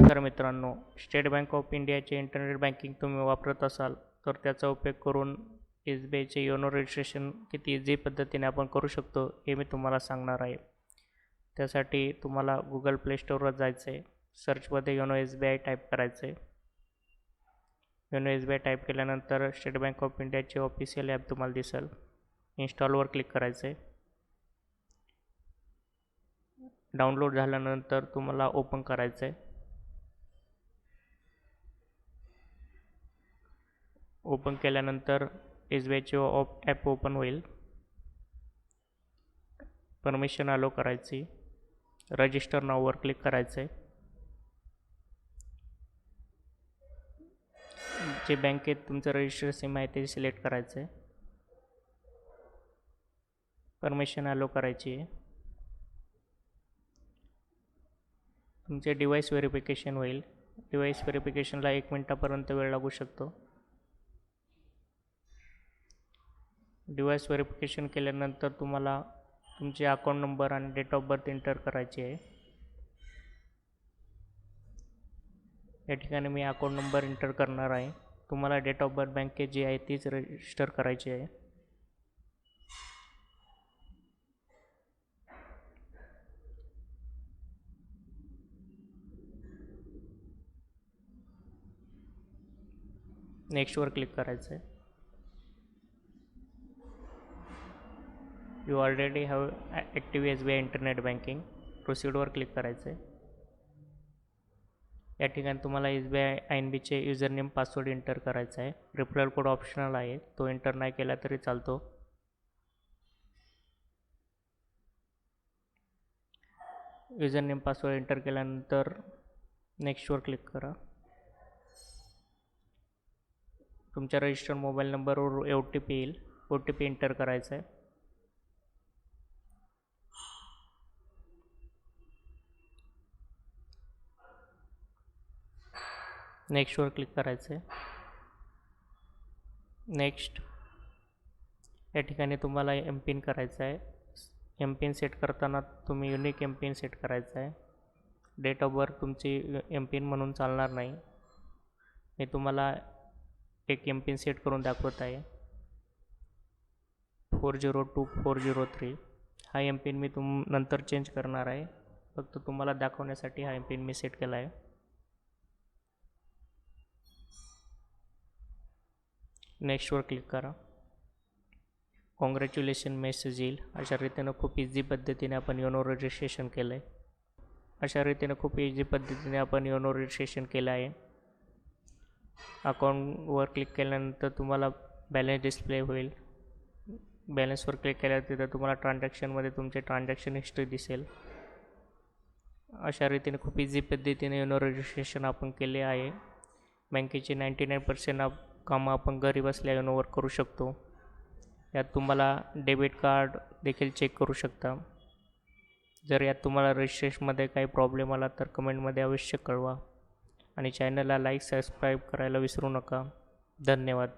तर मित्रांनो, state bank of इंडियाचे इंटरनेट बँकिंग तुम्ही वापरत असाल तर त्याचा उपयोग करून SBIचे योनो रजिस्ट्रेशन किती इझी पद्धतीने आपण करू शकतो हे मी तुम्हाला सांगणार आहे. त्यासाठी तुम्हाला गुगल प्ले स्टोअरवर जायचं आहे. सर्चमध्ये योनो SBI टाईप करायचं आहे. योनो SBI टाईप केल्यानंतर स्टेट बँक ऑफ इंडियाचे ऑफिशियल ॲप तुम्हाला दिसेल. इन्स्टॉलवर क्लिक करायचं आहे. डाउनलोड झाल्यानंतर तुम्हाला ओपन करायचं आहे. ओपन केल्यानंतर SBIचे ॲप ओपन होईल. परमिशन अलो करायची. रजिस्टर नाववर क्लिक करायचं आहे. जे बँकेत तुमचं रजिस्टर सिम आहे ते सिलेक्ट करायचं आहे. परमिशन अलो करायची आहे. तुमचे डिव्हाइस व्हेरिफिकेशन होईल. डिव्हाइस व्हेरिफिकेशनला 1 मिनिटापर्यंत वेळ लागू शकतो. डिव्हाइस व्हेरिफिकेशन केल्यानंतर तुम्हाला तुमचे अकाउंट नंबर आणि डेट ऑफ बर्थ एंटर करायची आहे. या ठिकाणी मी अकाउंट नंबर एंटर करणार आहे. तुम्हाला डेट ऑफ बर्थ बँकेत जी आहे तीच रजिस्टर करायची आहे. नेक्स्टवर क्लिक करायचं आहे. You already have active SBI internet banking. प्रोसीडवर क्लिक करायचं आहे. या ठिकाणी तुम्हाला SBI INBचे युजरनेम पासवर्ड एंटर करायचा आहे. रेफरल कोड ऑप्शनल आहे, तो एंटर नाही केला तरी चालतो. युजरनेम पासवर्ड एंटर केल्यानंतर नेक्स्टवर क्लिक करा. तुमच्या रजिस्टर्ड मोबाईल नंबरवर OTP येईल. OTP एंटर करायचा आहे. नेक्स्टवर क्लिक करायचं आहे. नेक्स्ट. या ठिकाणी तुम्हाला MPIN करायचा आहे. MPIN सेट करताना तुम्ही युनिक MPIN सेट करायचा आहे. डेट ऑफ बर्थ तुमची MPIN म्हणून चालणार नाही. मी तुम्हाला एक MPIN सेट करून दाखवत आहे. 402403. हा MPIN मी नंतर चेंज करणार आहे. फक्त तुम्हाला दाखवण्यासाठी हा MPIN मी सेट केला आहे. नेक्स्टवर क्लिक करा. कॉंग्रॅच्युलेशन मेसेज येईल. अशा रीतीनं खूप इझी पद्धतीने आपण योनो रजिस्ट्रेशन केलं आहे. रजिस्ट्रेशन केलं आहे. अकाउंटवर क्लिक केल्यानंतर तुम्हाला बॅलन्स डिस्प्ले होईल. बॅलन्सवर क्लिक केल्यावर तिथं तुम्हाला ट्रान्झॅक्शनमध्ये तुमचे ट्रान्झॅक्शन हिस्ट्री दिसेल. अशा रीतीने खूप इझी पद्धतीने योनो रजिस्ट्रेशन आपण केले आहे. बँकेचे 99% कामं आपण घरी बसल्या योनोवर करू शकतो. यात तुम्हाला डेबिट कार्ड देखील चेक करू शकता. जर यात तुम्हाला रजिस्ट्रेशनमध्ये काही प्रॉब्लेम आला तर कमेंटमध्ये अवश्य कळवा आणि चॅनलला लाईक सबस्क्राईब करायला विसरू नका. धन्यवाद.